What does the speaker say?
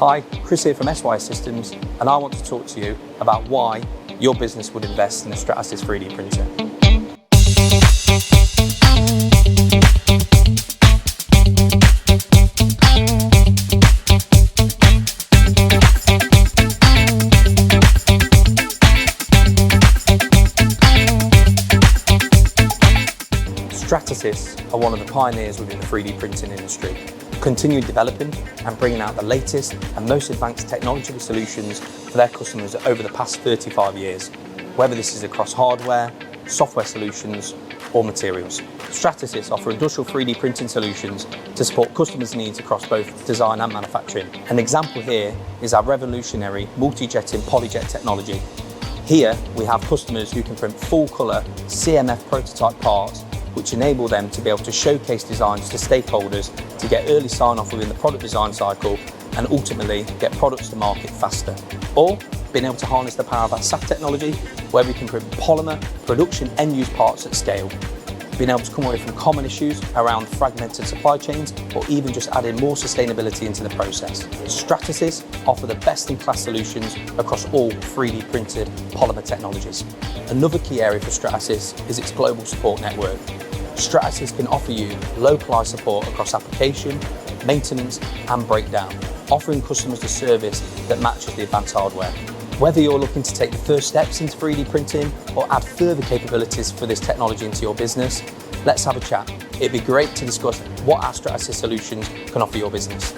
Hi, Chris here from SY Systems, and I want to talk to you about why your business would invest in a Stratasys 3D printer. Stratasys are one of the pioneers within the 3D printing industry, continuing developing and bringing out the latest and most advanced technological solutions for their customers over the past 35 years, whether this is across hardware, software solutions or materials. Stratasys offer industrial 3D printing solutions to support customers' needs across both design and manufacturing. An example here is our revolutionary multi-jetting polyjet technology. Here we have customers who can print full-colour CMF prototype parts, which enable them to be able to showcase designs to stakeholders to get early sign-off within the product design cycle and ultimately get products to market faster. Or being able to harness the power of our SAF technology, where we can print polymer production end-use parts at scale. Being able to come away from common issues around fragmented supply chains or even just adding more sustainability into the process. Stratasys offer the best-in-class solutions across all 3D printed polymer technologies. Another key area for Stratasys is its global support network. Stratasys can offer you localized support across application, maintenance and breakdown, offering customers a service that matches the advanced hardware. Whether you're looking to take the first steps into 3D printing or add further capabilities for this technology into your business, let's have a chat. It'd be great to discuss what our Stratasys solutions can offer your business.